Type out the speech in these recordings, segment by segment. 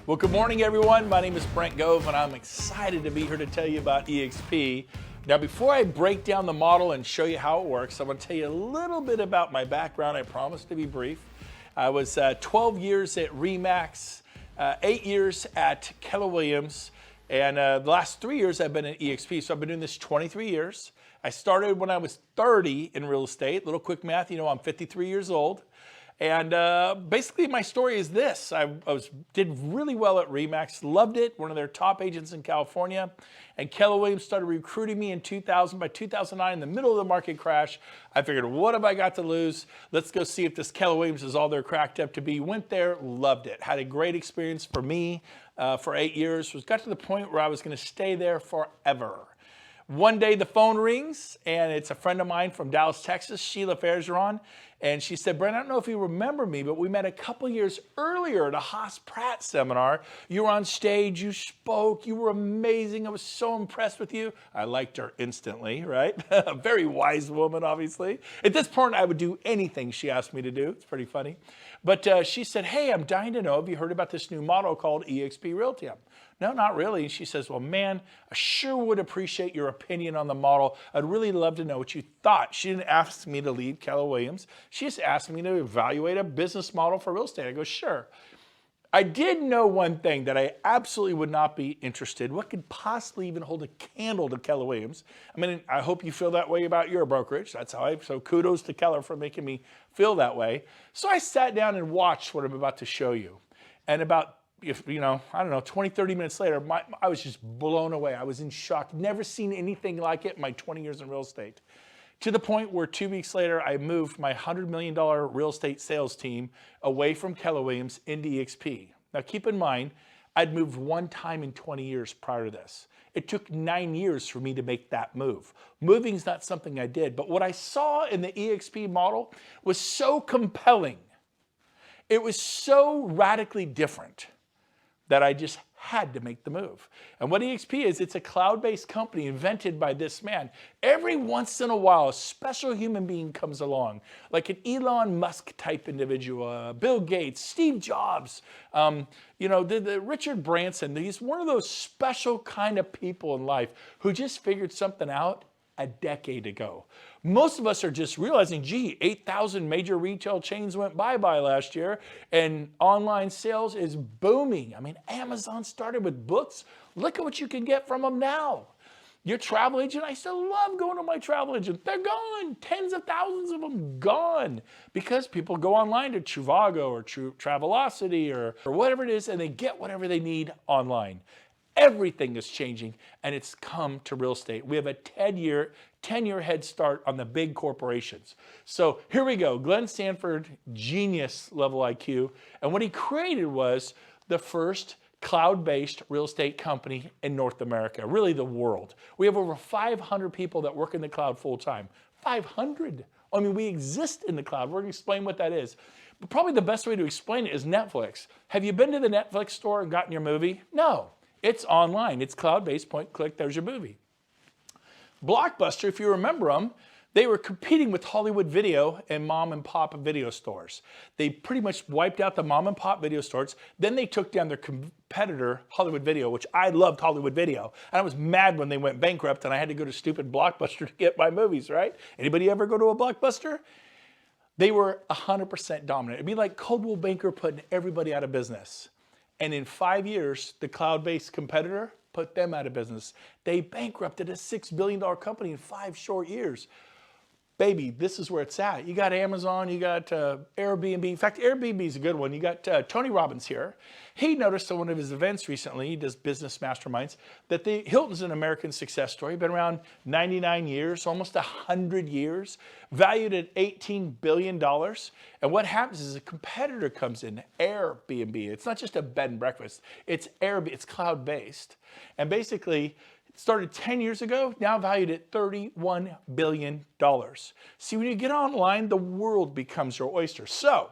Well, good morning, everyone. My name is Brent Gove, and I'm excited to be here to tell you about eXp. Now, before I break down the model and show you how it works, I'm going to tell you a little bit about my background. I promise to be brief. I was 12 years at RE/MAX, 8 years at Keller Williams, and the last 3 years I've been at eXp, so I've been doing this 23 years. I started when I was 30 in real estate. Little quick math, you know, I'm 53 years old. And basically my story is this. I did really well at RE/MAX, loved it, one of their top agents in California. And Keller Williams started recruiting me in 2000. By 2009, in the middle of the market crash, I figured, what have I got to lose? Let's go see if this Keller Williams is all they're cracked up to be. Went there, loved it. Had a great experience for me for 8 years. Got to the point where I was going to stay there forever. One day the phone rings, and it's a friend of mine from Dallas, Texas, Sheila Fairgeron, and she said, Brent, I don't know if you remember me, but we met a couple years earlier at a Haas Pratt seminar. You were on stage, you spoke, you were amazing. I was so impressed with you. I liked her instantly, right? A very wise woman, obviously. At this point, I would do anything she asked me to do. It's pretty funny. But she said, hey, I'm dying to know, have you heard about this new model called eXp Realty? No, not really. She says, well, man, I sure would appreciate your opinion on the model. I'd really love to know what you thought. She didn't ask me to leave Keller Williams. She just asked me to evaluate a business model for real estate. I go, sure. I did know one thing, that I absolutely would not be interested. What could possibly even hold a candle to Keller Williams? I mean, I hope you feel that way about your brokerage. That's how so kudos to Keller for making me feel that way. So I sat down and watched what I'm about to show you. And about, I don't know, 20, 30 minutes later, I was just blown away. I was in shock. Never seen anything like it in my 20 years in real estate. To the point where 2 weeks later, I moved my $100 million real estate sales team away from Keller Williams into eXp. Now keep in mind, I'd moved one time in 20 years prior to this. It took 9 years for me to make that move. Moving's not something I did, but what I saw in the eXp model was so compelling. It was so radically different that I just had to make the move. And what eXp is, it's a cloud-based company invented by this man. Every once in a while, a special human being comes along, like an Elon Musk type individual, Bill Gates, Steve Jobs, the Richard Branson. He's one of those special kind of people in life who just figured something out a decade ago. Most of us are just realizing, gee, 8,000 major retail chains went bye-bye last year, and online sales is booming. I mean, Amazon started with books. Look at what you can get from them now. Your travel agent, I still love going to my travel agent. They're gone. Tens of thousands of them gone, because people go online to Trivago or Travelocity or whatever it is, and they get whatever they need online. Everything is changing, and it's come to real estate. We have a 10-year head start on the big corporations. So here we go. Glenn Sanford, genius level IQ. And what he created was the first cloud-based real estate company in North America, really the world. We have over 500 people that work in the cloud full-time. 500. I mean, we exist in the cloud. We're going to explain what that is. But probably the best way to explain it is Netflix. Have you been to the Netflix store and gotten your movie? No. It's online. It's cloud-based, point, click, there's your movie. Blockbuster, if you remember them, they were competing with Hollywood Video and mom and pop video stores. They pretty much wiped out the mom and pop video stores. Then they took down their competitor, Hollywood Video, which I loved Hollywood Video. And I was mad when they went bankrupt and I had to go to stupid Blockbuster to get my movies, right? Anybody ever go to a Blockbuster? They were 100% dominant. It'd be like Coldwell Banker putting everybody out of business. And in 5 years, the cloud-based competitor put them out of business. They bankrupted a $6 billion company in 5 short years. Baby, this is where it's at. You got Amazon, you got Airbnb. In fact, Airbnb is a good one. You got Tony Robbins here. He noticed at one of his events recently, he does business masterminds, that the Hilton's an American success story. Been around 99 years, almost 100 years, valued at $18 billion. And what happens is a competitor comes in, Airbnb. It's not just a bed and breakfast. It's Airbnb. It's cloud-based. And basically, started 10 years ago, now valued at $31 billion. See, when you get online, the world becomes your oyster. So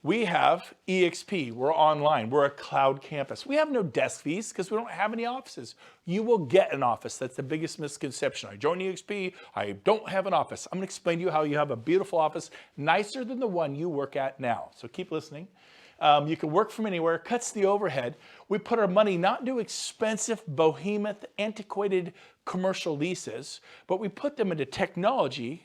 we have eXp, we're online, we're a cloud campus. We have no desk fees because we don't have any offices. You will get an office. That's the biggest misconception. I joined eXp, I don't have an office. I'm gonna explain to you how you have a beautiful office, nicer than the one you work at now. So keep listening. You can work from anywhere, cuts the overhead. We put our money not into expensive, behemoth, antiquated commercial leases, but we put them into technology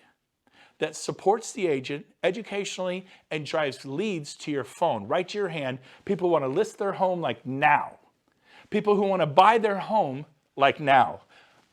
that supports the agent educationally and drives leads to your phone, right to your hand. People want to list their home like now. People who want to buy their home like now.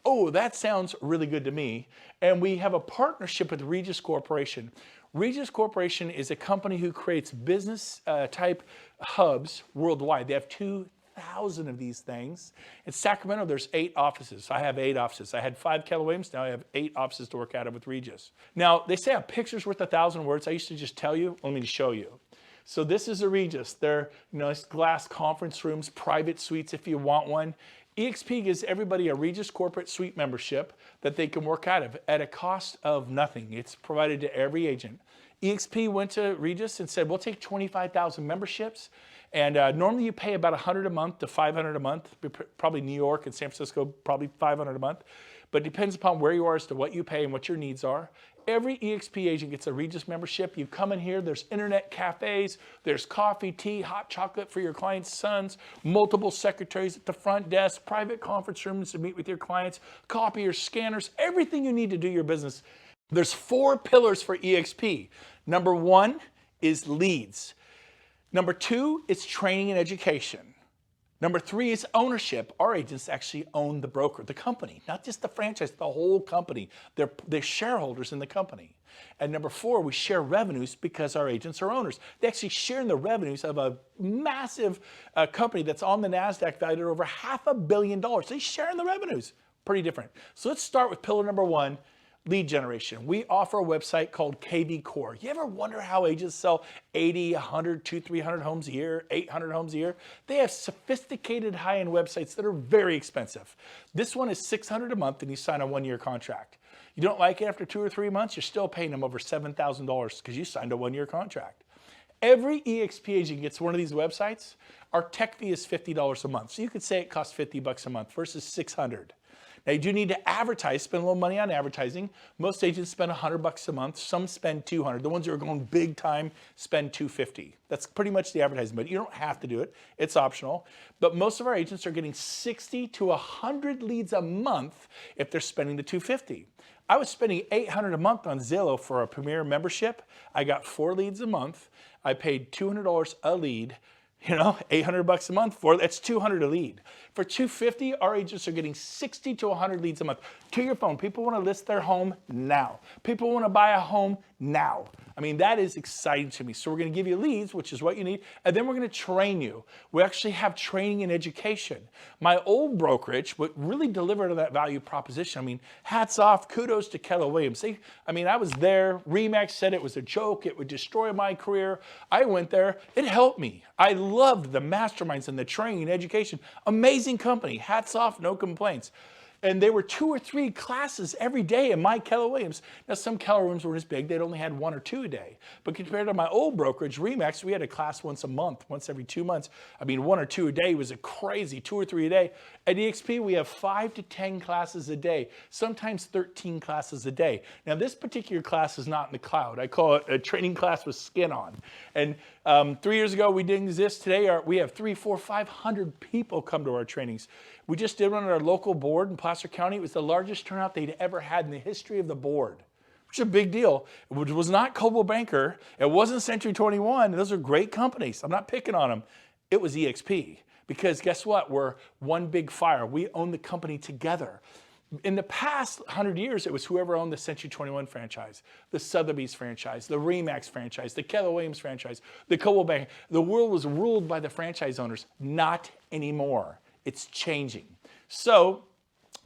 Oh, that sounds really good to me. And we have a partnership with Regus Corporation. Regus Corporation is a company who creates business type hubs worldwide. They have 2,000 of these things. In Sacramento, there's 8 offices. I have 8 offices. I had 5 Keller Williams. Now I have 8 offices to work out of with Regus. Now, they say a picture's worth 1,000 words. I used to just tell you. Let me show you. So this is a Regus. They're nice glass conference rooms, private suites if you want one. eXp gives everybody a Regus corporate suite membership that they can work out of at a cost of nothing. It's provided to every agent. eXp went to Regus and said, we'll take 25,000 memberships. And normally you pay about $100 a month to $500 a month, probably New York and San Francisco, probably $500 a month. But it depends upon where you are as to what you pay and what your needs are. Every eXp agent gets a Regus membership. You come in here, there's internet cafes, there's coffee, tea, hot chocolate for your clients' sons, multiple secretaries at the front desk, private conference rooms to meet with your clients, copiers, scanners, everything you need to do your business. There's 4 pillars for eXp. Number 1 is leads. Number 2 is training and education. Number 3 is ownership. Our agents actually own the broker, the company, not just the franchise, the whole company. They're shareholders in the company. And number 4, we share revenues because our agents are owners. They actually share in the revenues of a massive company that's on the NASDAQ valued at over $500 million. They share in the revenues. Pretty different. So let's start with pillar number 1. Lead generation. We offer a website called KV Core. You ever wonder how agents sell 80, 100, 200, 300 homes a year, 800 homes a year? They have sophisticated high-end websites that are very expensive. This one is $600 a month and you sign a 1-year contract. You don't like it after 2 or 3 months, you're still paying them over $7,000 because you signed a 1-year contract. Every eXp agent gets one of these websites. Our tech fee is $50 a month. So you could say it costs $50 a month versus $600. Now you do need to advertise, spend a little money on advertising. Most agents spend $100 a month. Some spend $200. The ones who are going big time spend $250. That's pretty much the advertising, but you don't have to do it. It's optional. But most of our agents are getting 60 to 100 leads a month if they're spending the $250. I was spending $800 a month on Zillow for a Premier membership. I got 4 leads a month. I paid $200 a lead. You know, $800 a month for that's $200 a lead. For $250, our agents are getting 60 to 100 leads a month to your phone. People want to list their home now. People want to buy a home now. I mean, that is exciting to me. So we're going to give you leads, which is what you need, and then we're going to train you. We actually have training and education. My old brokerage would really deliver to that value proposition. I mean, hats off, kudos to Keller Williams. I was there. RE/MAX said it was a joke. It would destroy my career. I went there. It helped me. I loved the masterminds and the training and education. Amazing company. Hats off, no complaints. And there were 2 or 3 classes every day in my Keller Williams. Now, some Keller Williams weren't as big. They'd only had 1 or 2 a day. But compared to my old brokerage, RE/MAX, we had a class once a month, once every 2 months. I mean, 1 or 2 a day was a crazy, 2 or 3 a day. At eXp, we have 5 to 10 classes a day, sometimes 13 classes a day. Now, this particular class is not in the cloud. I call it a training class with skin on. And 3 years ago, we didn't exist. Today, we have 300, 400, 500 people come to our trainings. We just did one at our local board in Placer County. It was the largest turnout they'd ever had in the history of the board, which is a big deal. It was not Coldwell Banker. It wasn't Century 21. Those are great companies. I'm not picking on them. It was eXp because guess what? We're one big fire. We own the company together. In the past 100 years, it was whoever owned the Century 21 franchise, the Sotheby's franchise, the RE/MAX franchise, the Keller Williams franchise, the Coldwell Banker. The world was ruled by the franchise owners. Not anymore. It's changing. So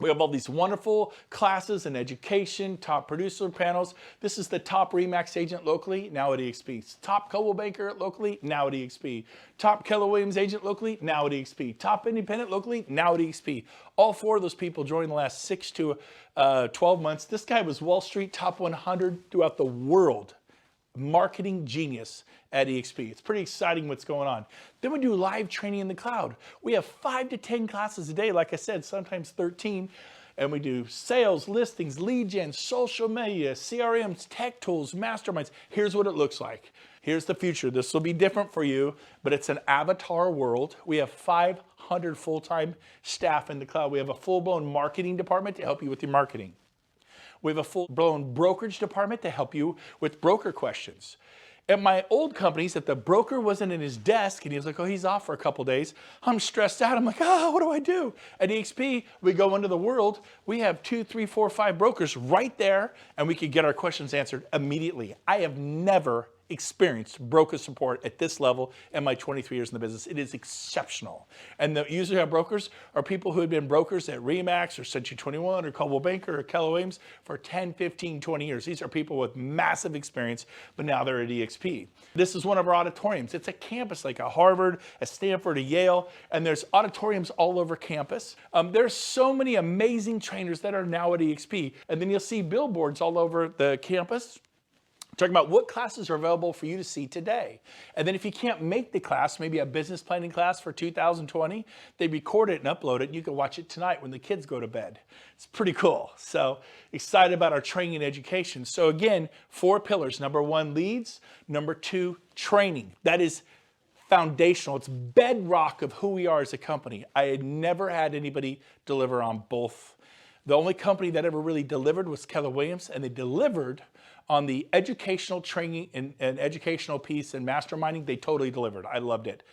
we have all these wonderful classes and education, top producer panels. This is the top RE/MAX agent locally, now at eXp. Top Coldwell Banker locally, now at eXp. Top Keller Williams agent locally, now at eXp. Top independent locally, now at eXp. All 4 of those people joined in the last 6 to 12 months. This guy was Wall Street top 100 throughout the world. Marketing genius at eXp. It's pretty exciting what's going on. Then we do live training in the cloud. We have 5 to 10 classes a day, like I said, sometimes 13. And we do sales, listings, lead gen, social media, CRMs, tech tools, masterminds. Here's what it looks like. Here's the future. This will be different for you, but it's an avatar world. We have 500 full-time staff in the cloud. We have a full-blown marketing department to help you with your marketing. We have a full-blown brokerage department to help you with broker questions. At my old companies, if the broker wasn't in his desk and he was like, oh, he's off for a couple days, I'm stressed out. I'm like, what do I do? At eXp, we go into the world. We have 2, 3, 4, 5 brokers right there, and we can get our questions answered immediately. I have never experienced broker support at this level in my 23 years in the business. It is exceptional. And the usually our brokers are people who have been brokers at RE/MAX or Century 21 or Coldwell Banker or Keller Williams for 10, 15, 20 years. These are people with massive experience, but now they're at eXp. This is one of our auditoriums. It's a campus like a Harvard, a Stanford, a Yale, and there's auditoriums all over campus. There's so many amazing trainers that are now at eXp. And then you'll see billboards all over the campus talking about what classes are available for you to see today. And then if you can't make the class, maybe a business planning class for 2020, they record it and upload it, and you can watch it tonight when the kids go to bed. It's pretty cool. So excited about our training and education. So again, 4 pillars. Number 1, leads. Number 2, training. That is foundational. It's bedrock of who we are as a company. I had never had anybody deliver on both. The only company that ever really delivered was Keller Williams, and they delivered on the educational training and educational piece and masterminding. They totally delivered. I loved it.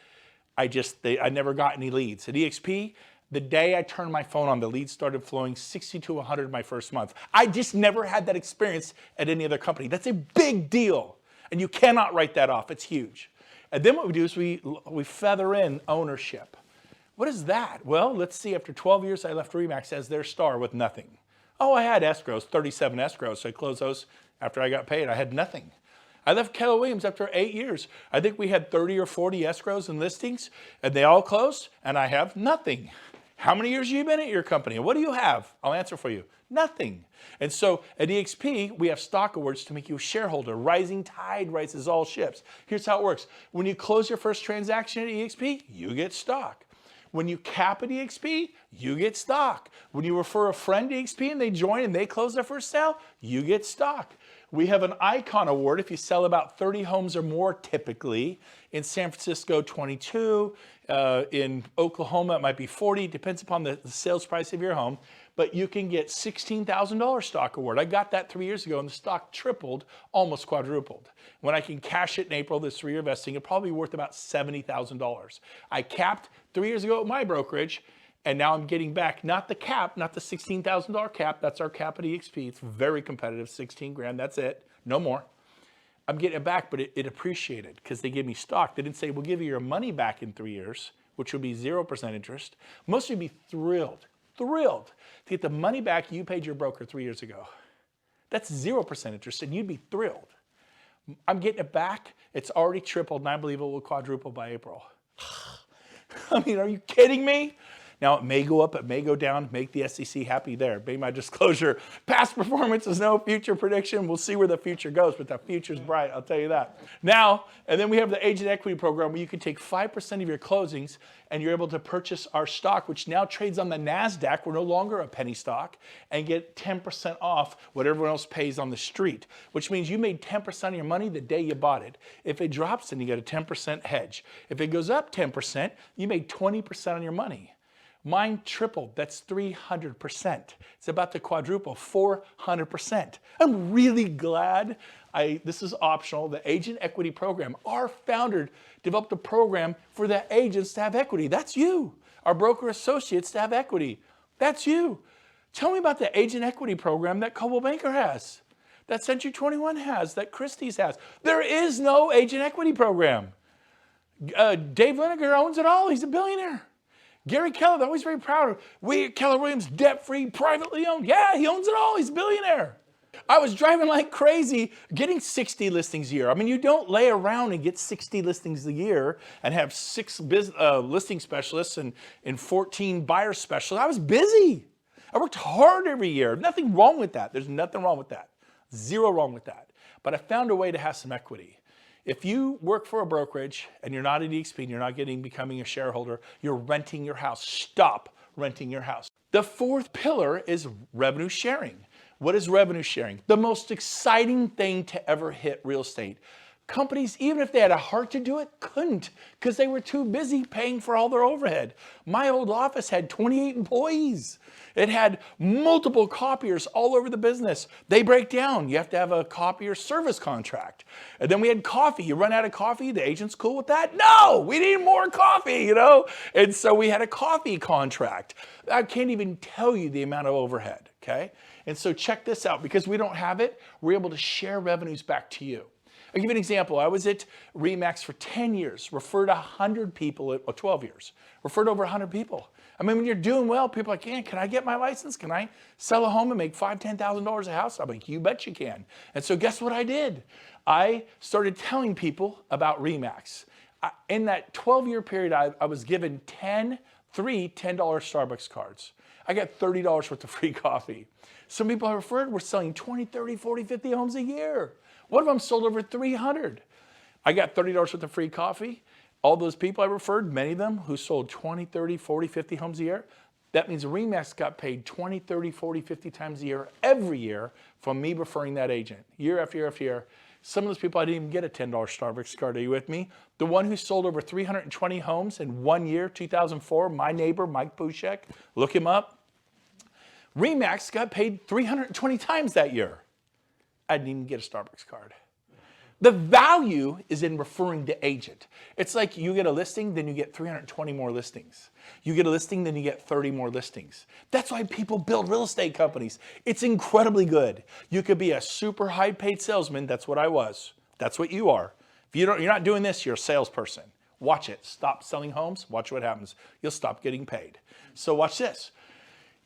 I never got any leads. At eXp, the day I turned my phone on, the leads started flowing 60 to 100 my first month. I just never had that experience at any other company. That's a big deal, and you cannot write that off. It's huge. And then what we do is we feather in ownership. What is that? Well, let's see. After 12 years, I left RE/MAX as their star with nothing. Oh, I had escrows, 37 escrows, so I closed those after I got paid. I had nothing. I left Keller Williams after 8 years. I think we had 30 or 40 escrows and listings, and they all closed, and I have nothing. How many years have you been at your company? What do you have? I'll answer for you. Nothing. And so at eXp, we have stock awards to make you a shareholder. Rising tide rises all ships. Here's how it works. When you close your first transaction at eXp, you get stock. When you cap at eXp, you get stock. When you refer a friend to eXp and they join and they close their first sale, you get stock. We have an Icon Award if you sell about 30 homes or more typically. In San Francisco, 22. In Oklahoma, it might be 40. Depends upon the sales price of your home. But you can get $16,000 stock award. I got that 3 years ago, and the stock tripled, almost quadrupled. When I can cash it in April, this 3-year vesting, it'll probably be worth about $70,000. I capped 3 years ago at my brokerage, and now I'm getting back, not the cap, not the $16,000 cap. That's our cap at eXp. It's very competitive, 16 grand, that's it, no more. I'm getting it back, but it appreciated because they gave me stock. They didn't say, we'll give you your money back in 3 years, which would be 0% interest. Most of you would be thrilled to get the money back you paid your broker 3 years ago. That's 0% interest, and you'd be thrilled. I'm getting it back. It's already tripled, and I believe it will quadruple by April. I mean, are you kidding me? Now, it may go up, it may go down, make the SEC happy there. Be my disclosure. Past performance is no future prediction. We'll see where the future goes, but the future's bright, I'll tell you that. Now, and then we have the Agent Equity Program where you can take 5% of your closings and you're able to purchase our stock, which now trades on the NASDAQ. We're no longer a penny stock, and get 10% off what everyone else pays on the street, which means you made 10% of your money the day you bought it. If it drops, then you get a 10% hedge. If it goes up 10%, you made 20% on your money. Mine tripled. That's 300%. It's about to quadruple, 400%. I'm really glad this is optional. The Agent Equity Program. Our founder developed a program for the agents to have equity. That's you. Our broker associates to have equity. That's you. Tell me about the Agent Equity Program that Coldwell Banker has, that Century 21 has, that Christie's has. There is no Agent Equity Program. Dave Liniger owns it all. He's a billionaire. Gary Keller, they're always very proud of. We at Keller Williams, debt-free, privately owned. Yeah, he owns it all. He's a billionaire. I was driving like crazy, getting 60 listings a year. I mean, you don't lay around and get 60 listings a year and have 6 listing specialists and 14 buyer specialists. I was busy. I worked hard every year. Nothing wrong with that. There's nothing wrong with that. Zero wrong with that. But I found a way to have some equity. If you work for a brokerage and you're not at eXp and you're not becoming a shareholder, you're renting your house. Stop renting your house. The fourth pillar is revenue sharing. What is revenue sharing? The most exciting thing to ever hit real estate. Companies, even if they had a heart to do it, couldn't because they were too busy paying for all their overhead. My old office had 28 employees. It had multiple copiers all over the business. They break down. You have to have a copier service contract. And then we had coffee. You run out of coffee, the agent's cool with that? No, we need more coffee, you know? And so we had a coffee contract. I can't even tell you the amount of overhead, okay? And so check this out. Because we don't have it, we're able to share revenues back to you. I'll give you an example. I was at RE/MAX for 10 years, referred 100 people, or 12 years, referred over 100 people. I mean, when you're doing well, people are like, can I get my license? Can I sell a home and make $5,000, $10,000 a house? I'm like, you bet you can. And so guess what I did? I started telling people about RE/MAX. In that 12-year period, I was given three $10 Starbucks cards. I got $30 worth of free coffee. Some people I referred were selling 20, 30, 40, 50 homes a year. One of them sold over 300. I got $30 worth of free coffee. All those people I referred, many of them who sold 20, 30, 40, 50 homes a year, that means RE/MAX got paid 20, 30, 40, 50 times a year, every year, from me referring that agent, year after year after year. Some of those people, I didn't even get a $10 Starbucks card. Are you with me? The one who sold over 320 homes in 1 year, 2004, my neighbor, Mike Pushek, look him up. RE/MAX got paid 320 times that year. I didn't even get a Starbucks card. The value is in referring the agent. It's like you get a listing, then you get 320 more listings. You get a listing, then you get 30 more listings. That's why people build real estate companies. It's incredibly good. You could be a super high paid salesman. That's what I was. That's what you are. If you're not doing this, you're a salesperson. Watch it. Stop selling homes. Watch what happens. You'll stop getting paid. So watch this.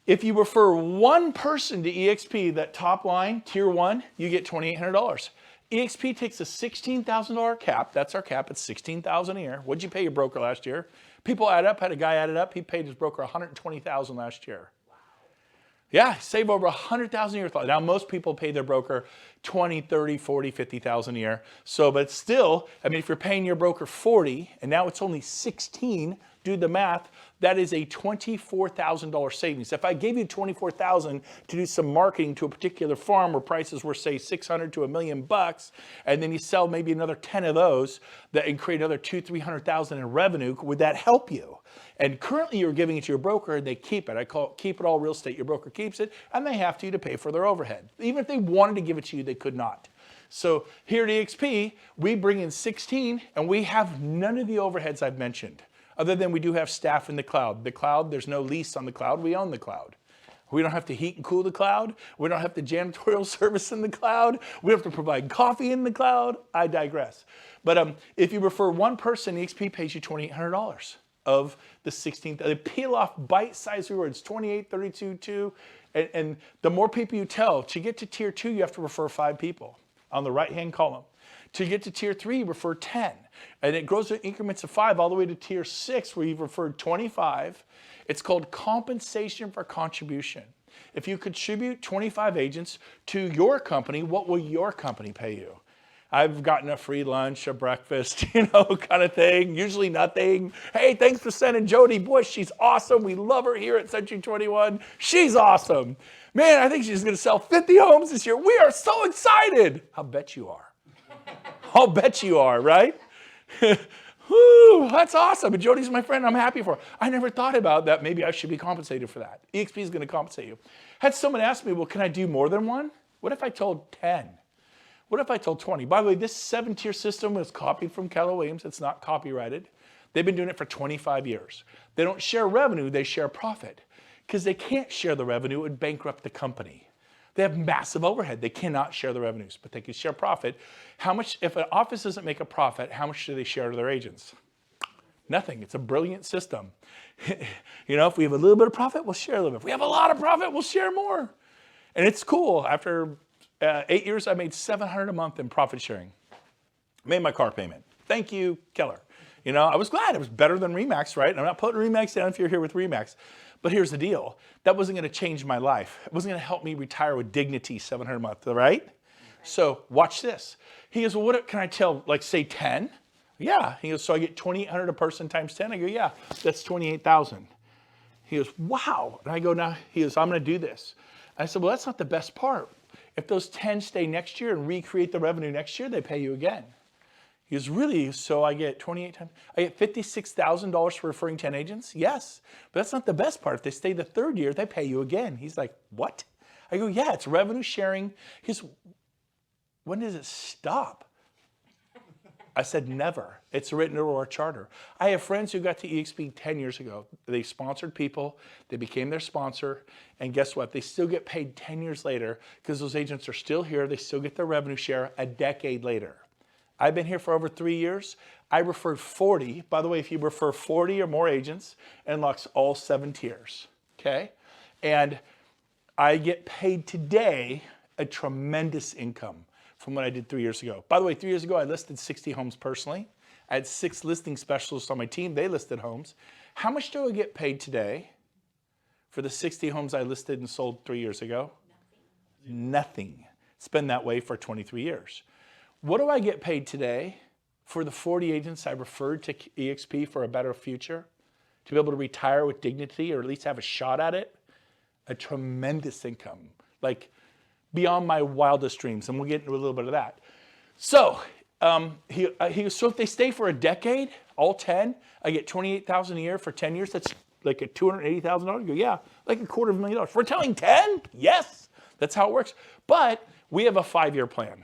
If you refer one person to eXp, that top line, tier 1, you get $2,800. eXp takes a $16,000 cap. That's our cap. It's $16,000 a year. What'd you pay your broker last year? People add up. Had a guy added up. He paid his broker $120,000 last year. Wow. Yeah, save over $100,000 a year. Now, most people pay their broker $20,000, $30,000, $40,000, $50,000 a year. So, but still, I mean, if you're paying your broker $40,000 and now it's only $16,000, do the math, that is a $24,000 savings. If I gave you $24,000 to do some marketing to a particular farm where prices were, say, $600,000 to $1 million, and then you sell maybe another 10 of those and create another $200,000, $300,000 in revenue, would that help you? And currently you're giving it to your broker and they keep it. I call it keep it all real estate. Your broker keeps it and they have to pay for their overhead. Even if they wanted to give it to you, they could not. So here at eXp, we bring in 16 and we have none of the overheads I've mentioned. Other than we do have staff in the cloud. The cloud, there's no lease on the cloud. We own the cloud. We don't have to heat and cool the cloud. We don't have to janitorial service in the cloud. We don't have to provide coffee in the cloud. I digress. But if you refer one person, eXp pays you $2,800 of the 16. They peel off bite-sized rewards, 28, 32, 2. And the more people you tell, to get to tier 2, you have to refer 5 people on the right-hand column. To get to tier 3, refer 10. And it grows in increments of 5 all the way to tier 6 where you've referred 25. It's called compensation for contribution. If you contribute 25 agents to your company, what will your company pay you? I've gotten a free lunch, a breakfast, kind of thing. Usually nothing. Hey, thanks for sending Jody Bush. She's awesome. We love her here at Century 21. She's awesome. Man, I think she's going to sell 50 homes this year. We are so excited. I'll bet you are. I'll bet you are, right? Whew, that's awesome. And Jody's my friend. I'm happy for her. I never thought about that. Maybe I should be compensated for that. eXp is going to compensate you. Had someone ask me, well, can I do more than one? What if I told 10? What if I told 20? By the way, this 7-tier system was copied from Keller Williams. It's not copyrighted. They've been doing it for 25 years. They don't share revenue. They share profit. Because they can't share the revenue. It would bankrupt the company. They have massive overhead. They cannot share the revenues, but they can share profit. How much, if an office doesn't make a profit, how much do they share to their agents? Nothing. It's a brilliant system. If we have a little bit of profit, we'll share a little bit. If we have a lot of profit, we'll share more. And it's cool. After 8 years, I made $700 a month in profit sharing. Made my car payment. Thank you, Keller. I was glad. It was better than RE/MAX, right? I'm not putting RE/MAX down if you're here with RE/MAX. But here's the deal. That wasn't going to change my life. It wasn't going to help me retire with dignity, $700 a month, right? So watch this. He goes, well, what can I tell, like say 10? Yeah. He goes, so I get $2,800 a person times 10? I go, yeah, that's $28,000. He goes, wow. And I go, now, he goes, I'm going to do this. I said, well, that's not the best part. If those 10 stay next year and recreate the revenue next year, they pay you again. He goes, really? So I get 28 times, I get $56,000 for referring 10 agents? Yes, but that's not the best part. If they stay the third year, they pay you again. He's like, what? I go, yeah, it's revenue sharing. He goes, when does it stop? I said, never. It's written into our charter. I have friends who got to EXP 10 years ago. They sponsored people, they became their sponsor, and guess what? They still get paid 10 years later because those agents are still here. They still get their revenue share a decade later. I've been here for over 3 years. I referred 40. By the way, if you refer 40 or more agents, it unlocks all 7 tiers, okay? And I get paid today a tremendous income from what I did 3 years ago. By the way, 3 years ago, I listed 60 homes personally. I had 6 listing specialists on my team. They listed homes. How much do I get paid today for the 60 homes I listed and sold 3 years ago? Nothing. It's been that way for 23 years. What do I get paid today for the 40 agents I referred to EXP for a better future? To be able to retire with dignity or at least have a shot at it? A tremendous income. Like, beyond my wildest dreams, and we'll get into a little bit of that. So, so if they stay for a decade, all 10, I get $28,000 a year for 10 years. That's like a $280,000. You go, yeah, like $250,000. We're telling 10? Yes, that's how it works. But we have a 5-year plan.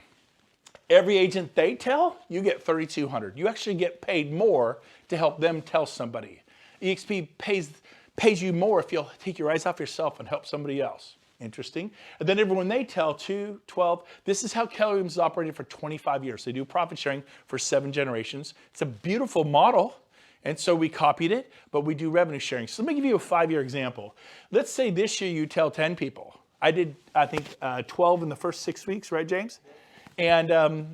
Every agent they tell, you get $3,200. You actually get paid more to help them tell somebody. EXP pays you more if you'll take your eyes off yourself and help somebody else. Interesting. And then everyone they tell, 2, 12, this is how Keller Williams has operated for 25 years. They do profit sharing for 7 generations. It's a beautiful model. And so we copied it, but we do revenue sharing. So let me give you a 5-year example. Let's say this year you tell 10 people. I did, I think, 12 in the first 6 weeks, right, James? And,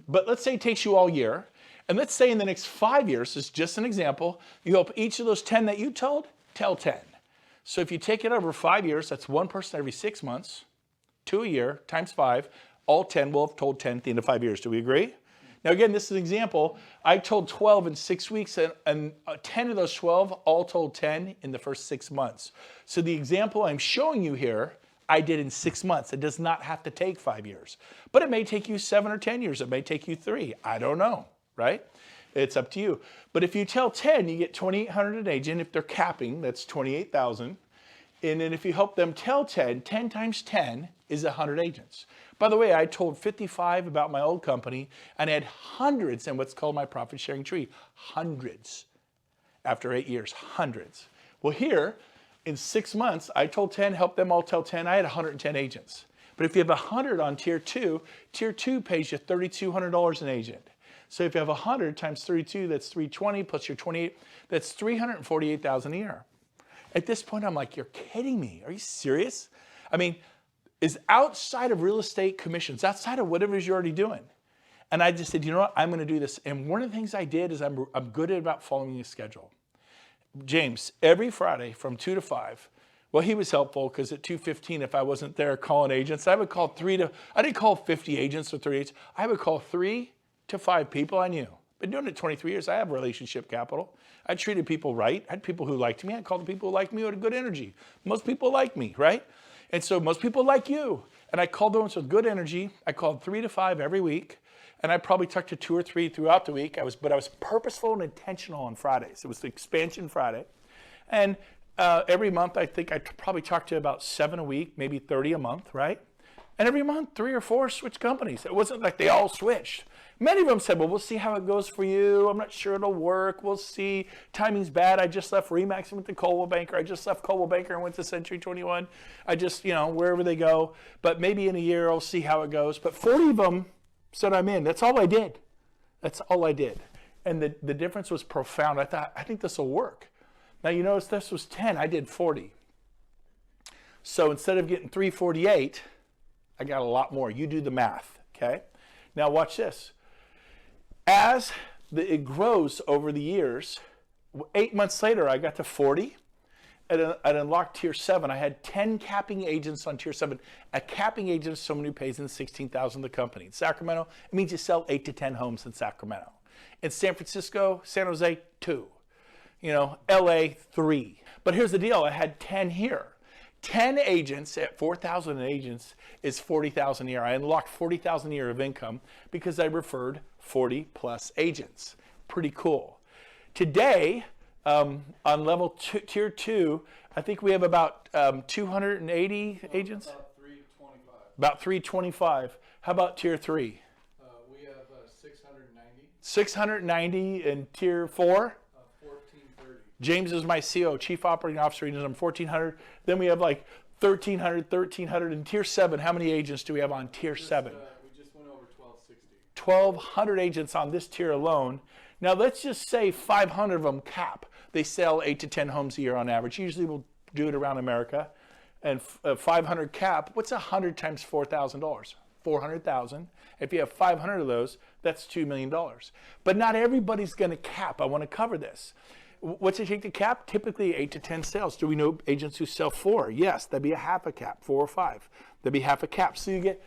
but let's say it takes you all year. And let's say in the next 5 years, this is just an example, you help each of those 10 that you told, tell 10. So if you take it over 5 years, that's 1 person every 6 months, 2 a year, times 5, all 10 will have told 10 at the end of 5 years. Do we agree? Now again, this is an example. I told 12 in 6 weeks, and 10 of those 12 all told 10 in the first 6 months. So the example I'm showing you here, I did in 6 months. It does not have to take 5 years. But it may take you 7 or 10 years. It may take you 3. I don't know, right? It's up to you. But if you tell 10, you get $2,800 an agent. If they're capping, that's $28,000. And then if you help them tell 10, 10 times 10 is 100 agents. By the way, I told 55 about my old company and I had hundreds in what's called my profit sharing tree. Hundreds. After 8 years, hundreds. Well, here, in 6 months, I told 10, helped them all tell 10. I had 110 agents. But if you have 100 on tier 2 pays you $3,200 an agent. So if you have 100 times 32, that's 320 plus your 28, that's $348,000 a year. At this point, I'm like, you're kidding me. Are you serious? I mean, is outside of real estate commissions, outside of whatever it is you're already doing. And I just said, you know what, I'm going to do this. And one of the things I did is I'm good at about following a schedule. James, every Friday from 2 to 5, well, he was helpful because at 2:15, if I wasn't there calling agents, I would call I didn't call 50 agents or 30 agents. I would call 3 to 5 people I knew. Been doing it 23 years. I have relationship capital. I treated people right. I had people who liked me. I called the people who liked me who had good energy. Most people like me, right? And so most people like you. And I called those with good energy. I called 3 to 5 every week. And I probably talked to 2 or 3 throughout the week. But I was purposeful and intentional on Fridays. It was the expansion Friday. And every month, I think I probably talked to about 7 a week, maybe 30 a month, right? And every month, 3 or 4 switched companies. It wasn't like they all switched. Many of them said, well, we'll see how it goes for you. I'm not sure it'll work. We'll see. Timing's bad. I just left Remax and went to Coldwell Banker. I just left Coldwell Banker and went to Century 21. I just, wherever they go. But maybe in a year, I'll see how it goes. But 40 of them said I'm in. That's all I did. That's all I did. And the difference was profound. I think this will work. Now, you notice this was 10. I did 40. So instead of getting 348, I got a lot more. You do the math, okay? Now watch this. As it grows over the years, 8 months later, I got to 40. I'd unlocked tier 7. I had 10 capping agents on tier 7. A capping agent is someone who pays in $16,000 the company. In Sacramento, it means you sell 8 to 10 homes in Sacramento. In San Francisco, San Jose, 2. LA, 3. But here's the deal, I had 10 here. 10 agents at 4,000 agents is 40,000 a year. I unlocked 40,000 a year of income because I referred 40 plus agents. Pretty cool. Today, on level tier 2, I think we have about 280 agents? About 325. About 325. How about tier 3? We have 690. 690 in tier 4? 1430. James is my CO, Chief Operating Officer. He knows I'm 1,400. Then we have like 1,300. In tier 7, how many agents do we have on tier 7? We just went over 1260. 1,200 agents on this tier alone. Now let's just say 500 of them cap. They sell 8 to 10 homes a year on average. Usually we'll do it around America. And 500 cap, what's 100 times $4,000? 400,000. If you have 500 of those, that's $2 million. But not everybody's going to cap. I want to cover this. What's it take to cap? Typically 8 to 10 sales. Do we know agents who sell 4? Yes, that'd be a half a cap, 4 or 5. That'd be half a cap. So you get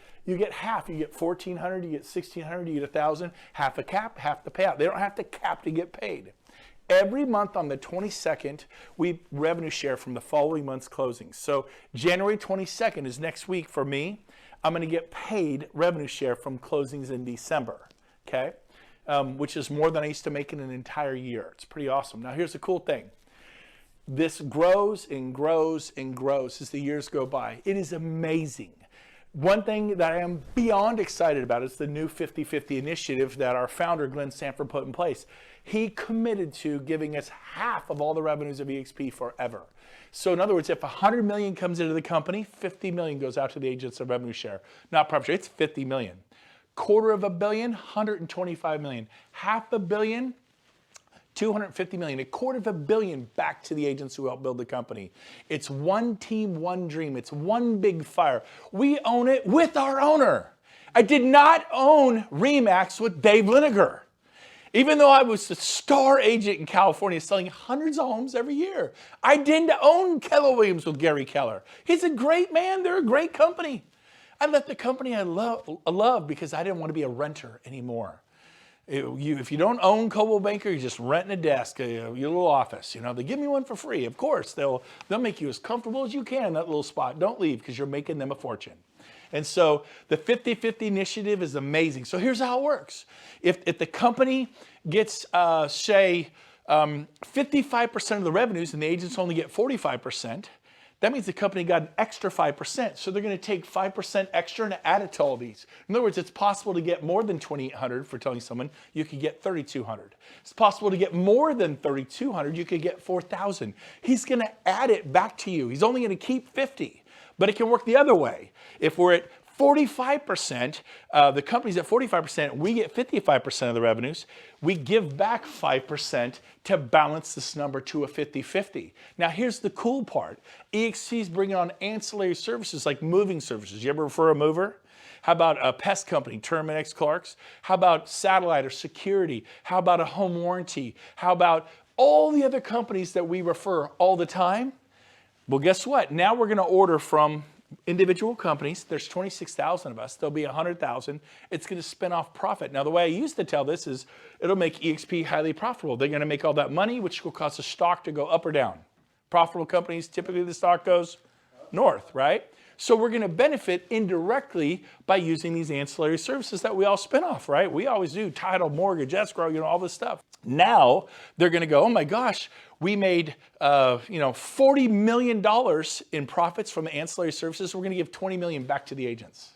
half. You get 1,400, you get 1,600, you get 1,000. Half a cap, half the payout. They don't have to cap to get paid. Every month on the 22nd, we revenue share from the following month's closings. So January 22nd is next week for me. I'm going to get paid revenue share from closings in December, okay? Which is more than I used to make in an entire year. It's pretty awesome. Now here's the cool thing. This grows and grows and grows as the years go by. It is amazing. One thing that I am beyond excited about is the new 50-50 initiative that our founder, Glenn Sanford, put in place. He committed to giving us half of all the revenues of EXP forever. So in other words, if 100 million comes into the company, 50 million goes out to the agents of revenue share. Not profit share, it's 50 million. $250 million, 125 million. $500 million, 250 million. $250 million back to the agents who helped build the company. It's one team, one dream. It's one big fire. We own it with our owner. I did not own RE/MAX with Dave Liniger. Even though I was a star agent in California selling hundreds of homes every year. I didn't own Keller Williams with Gary Keller. He's a great man. They're a great company. I left the company I love because I didn't want to be a renter anymore. If you don't own Coldwell Banker, you're just renting a desk, your little office. You know, they give me one for free. Of course, they'll make you as comfortable as you can in that little spot. Don't leave because you're making them a fortune. And so the 50-50 initiative is amazing. So here's how it works. If the company gets, say, 55% of the revenues and the agents only get 45%, that means the company got an extra 5%. So they're going to take 5% extra and add it to all these. In other words, it's possible to get more than 2,800 for telling someone you could get 3,200. It's possible to get more than 3,200. You could get 4,000. He's going to add it back to you. He's only going to keep 50. But it can work the other way. If we're at 45%, the company's at 45%, we get 55% of the revenues, we give back 5% to balance this number to a 50-50. Now here's the cool part. EXP is bringing on ancillary services like moving services. You ever refer a mover? How about a pest company, Terminix Clarks? How about satellite or security? How about a home warranty? How about all the other companies that we refer all the time? Well, guess what? Now we're going to order from individual companies. There's 26,000 of us. There'll be 100,000. It's going to spin off profit. Now, the way I used to tell this is it'll make EXP highly profitable. They're going to make all that money, which will cause the stock to go up or down. Profitable companies, typically the stock goes north, right? So we're going to benefit indirectly by using these ancillary services that we all spin off, right? We always do title, mortgage, escrow, all this stuff. Now they're going to go, oh my gosh, we made $40 million in profits from ancillary services. We're going to give 20 million back to the agents.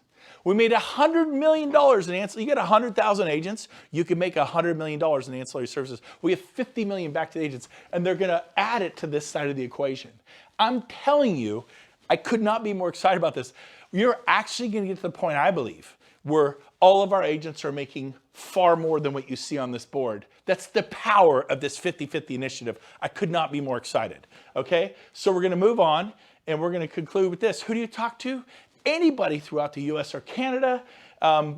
We made $100 million in ancillary. You get 100,000 agents, you can make $100 million in ancillary services. We have 50 million back to the agents, and they're going to add it to this side of the equation. I'm telling you, I could not be more excited about this. You're actually going to get to the point, I believe, where all of our agents are making far more than what you see on this board. That's the power of this 50-50 initiative. I could not be more excited. Okay, so we're going to move on, and we're going to conclude with this. Who do you talk to? Anybody throughout the US or Canada.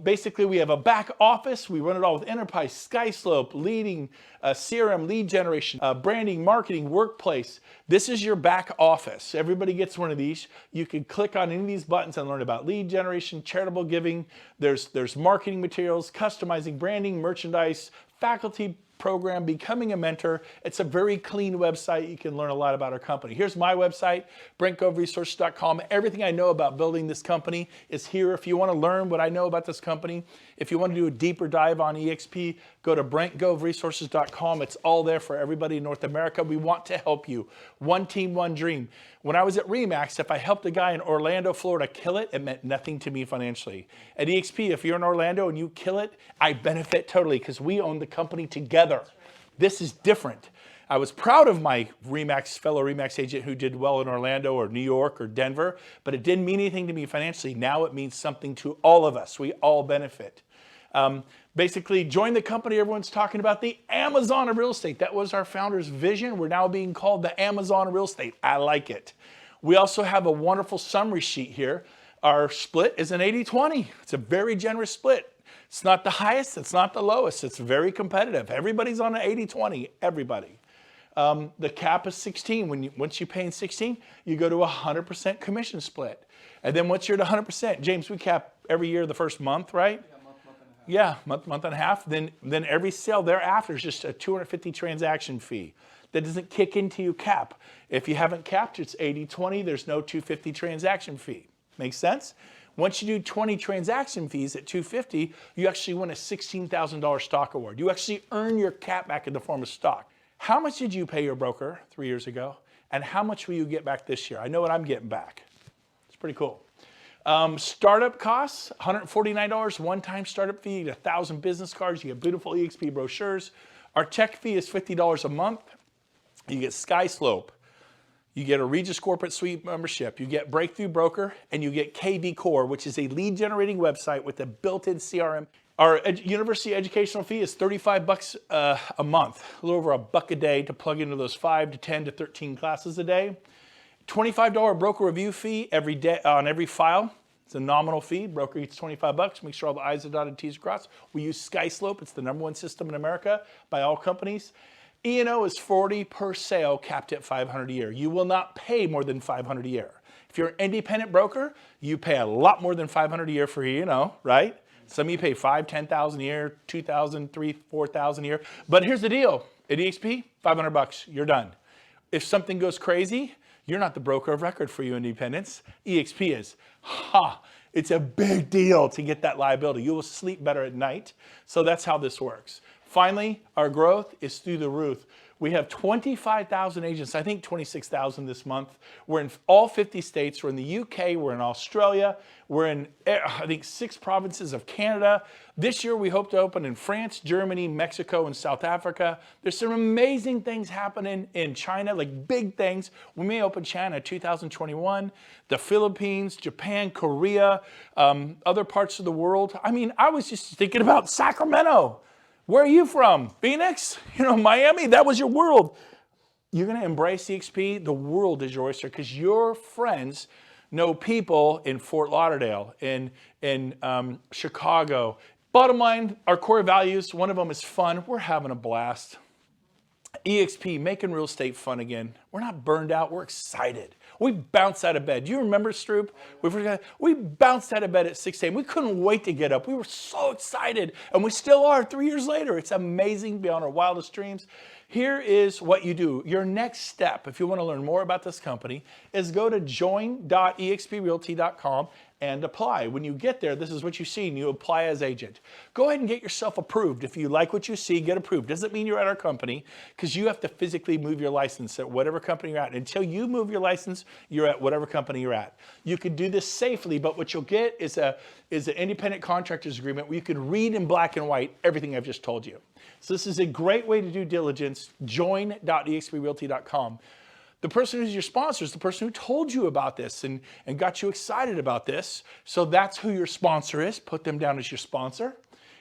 Basically, we have a back office. We run it all with Enterprise, SkySlope, leading CRM, lead generation, branding, marketing, workplace. This is your back office. Everybody gets one of these. You can click on any of these buttons and learn about lead generation, charitable giving. There's marketing materials, customizing, branding, merchandise, faculty program, Becoming a Mentor. It's a very clean website. You can learn a lot about our company. Here's my website, BrentGoveResources.com. Everything I know about building this company is here. If you want to learn what I know about this company, if you want to do a deeper dive on EXP, go to BrentGoveResources.com. It's all there for everybody in North America. We want to help you. One team, one dream. When I was at RE/MAX, if I helped a guy in Orlando, Florida kill it, it meant nothing to me financially. At EXP, if you're in Orlando and you kill it, I benefit totally because we own the company together. This is different. I was proud of my fellow RE/MAX agent who did well in Orlando or New York or Denver, but it didn't mean anything to me financially. Now it means something to all of us. We all benefit. Basically, join the company everyone's talking about, the Amazon of real estate. That was our founder's vision. We're now being called the Amazon of real estate. I like it. We also have a wonderful summary sheet here. Our split is an 80-20. It's a very generous split. It's not the highest, it's not the lowest. It's very competitive. Everybody's on an 80-20, everybody. The cap is 16. Once you pay in 16, you go to a 100% commission split. And then once you're at 100%, James, we cap every year the first month, right? Yeah, month and a half. Then every sale thereafter is just a 250 transaction fee. That doesn't kick into your cap. If you haven't capped, it's 80-20. There's no 250 transaction fee. Makes sense? Once you do 20 transaction fees at 250, you actually win a $16,000 stock award. You actually earn your cap back in the form of stock. How much did you pay your broker 3 years ago? And how much will you get back this year? I know what I'm getting back. It's pretty cool. Startup costs, $149, one-time startup fee, you get 1,000 business cards, you get beautiful EXP brochures. Our tech fee is $50 a month. You get SkySlope. You get a Regis Corporate Suite membership. You get Breakthrough Broker, and you get KV Core, which is a lead-generating website with a built-in CRM. Our university educational fee is $35 a month, a little over $1 a day to plug into those 5 to 10 to 13 classes a day. $25 broker review fee every day on every file. It's a nominal fee. Broker gets $25. Make sure all the I's are dotted, T's are crossed. We use SkySlope. It's the #1 system in America by all companies. E&O is $40 per sale, capped at $500 a year. You will not pay more than $500 a year. If you're an independent broker, you pay a lot more than $500 a year for E&O, right? Some of you pay $5,000, $10,000 a year, $2,000, $3,000, $4,000 a year. But here's the deal. At EXP, $500, you're done. If something goes crazy, you're not the broker of record for you independents. EXP is. It's a big deal to get that liability. You will sleep better at night. So that's how this works. Finally, our growth is through the roof. We have 25,000 agents, I think 26,000 this month. We're in all 50 states. We're in the UK, we're in Australia, we're in, I think, 6 provinces of Canada. This year we hope to open in France, Germany, Mexico, and South Africa. There's some amazing things happening in China, like big things. We may open China 2021, the Philippines, Japan, Korea, other parts of the world. I mean, I was just thinking about Sacramento. Where are you from? Phoenix? Miami? That was your world. You're going to embrace EXP. The world is your oyster because your friends know people in Fort Lauderdale, in Chicago. Bottom line, our core values, one of them is fun. We're having a blast. EXP, making real estate fun again. We're not burned out. We're excited. We bounced out of bed. Do you remember, Stroop? We bounced out of bed at 6 a.m. We couldn't wait to get up. We were so excited, and we still are 3 years later. It's amazing beyond our wildest dreams. Here is what you do. Your next step, if you want to learn more about this company, is go to join.exprealty.com and apply. When you get there, this is what you see, and you apply as agent. Go ahead and get yourself approved. If you like what you see, get approved. Doesn't mean you're at our company, because you have to physically move your license at whatever company you're at. Until you move your license, you're at whatever company you're at. You can do this safely, but what you'll get is an independent contractor's agreement where you can read in black and white everything I've just told you. So this is a great way to do diligence. Join.exprealty.com. The person who's your sponsor is the person who told you about this and got you excited about this. So that's who your sponsor is. Put them down as your sponsor.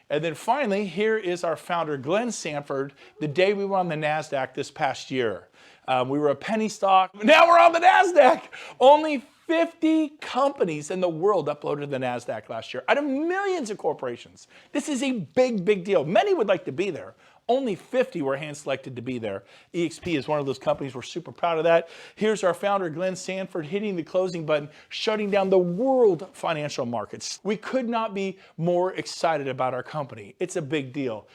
And then finally, here is our founder, Glenn Sanford, the day we were on the NASDAQ this past year. We were a penny stock. Now we're on the NASDAQ. Only 50 companies in the world uploaded to the NASDAQ last year out of millions of corporations. This is a big, big deal. Many would like to be there. Only 50 were hand-selected to be there. EXP is one of those companies. We're super proud of that. Here's our founder, Glenn Sanford, hitting the closing button, shutting down the world financial markets. We could not be more excited about our company. It's a big deal.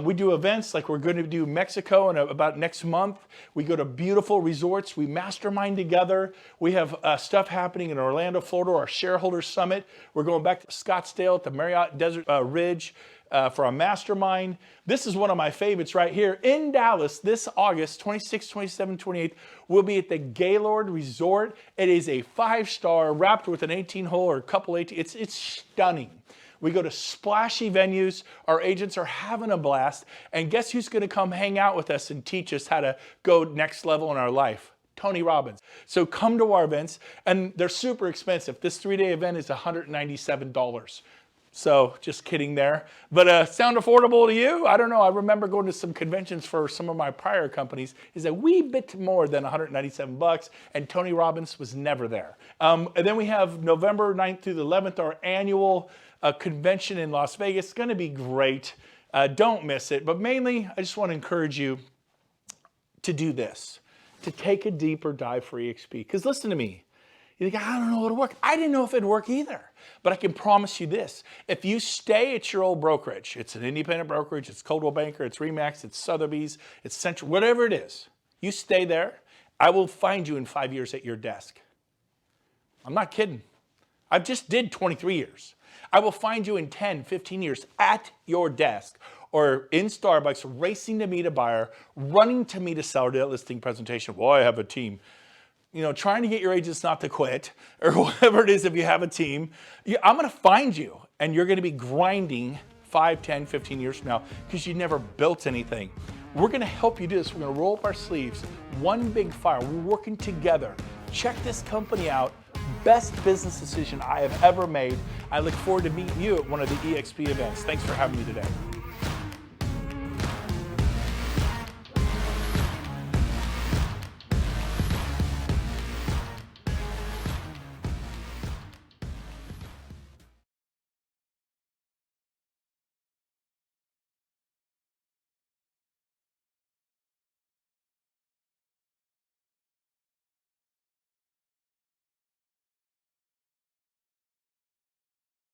We do events like we're going to do Mexico in about next month. We go to beautiful resorts. We mastermind together. We have stuff happening in Orlando, Florida, our shareholder summit. We're going back to Scottsdale at the Marriott Desert Ridge for a mastermind. This is one of my favorites right here in Dallas this August 26, 27, 28. We'll be at the Gaylord Resort. It is a 5-star wrapped with an 18-hole or a couple 18. It's stunning. We go to splashy venues. Our agents are having a blast. And guess who's going to come hang out with us and teach us how to go next level in our life? Tony Robbins. So come to our events, and they're super expensive. This 3-day event is $197. So just kidding there. But sound affordable to you? I don't know. I remember going to some conventions for some of my prior companies. It's a wee bit more than $197, and Tony Robbins was never there. And then we have November 9th through the 11th, our annual convention in Las Vegas. It's going to be great. Don't miss it. But mainly, I just want to encourage you to do this, to take a deeper dive for EXP. Because listen to me. You think, I don't know it'll work. I didn't know if it'd work either. But I can promise you this. If you stay at your old brokerage, it's an independent brokerage, it's Coldwell Banker, it's RE/MAX, it's Sotheby's, it's Central, whatever it is, you stay there, I will find you in 5 years at your desk. I'm not kidding. I just did 23 years. I will find you in 10, 15 years at your desk or in Starbucks racing to meet a buyer, running to meet a seller to that listing presentation. Well, I have a team. You know, trying to get your agents not to quit or whatever it is if you have a team. I'm going to find you and you're going to be grinding 5, 10, 15 years from now because you never built anything. We're going to help you do this. We're going to roll up our sleeves. One big fire. We're working together. Check this company out. Best business decision I have ever made. I look forward to meeting you at one of the EXP events. Thanks for having me today.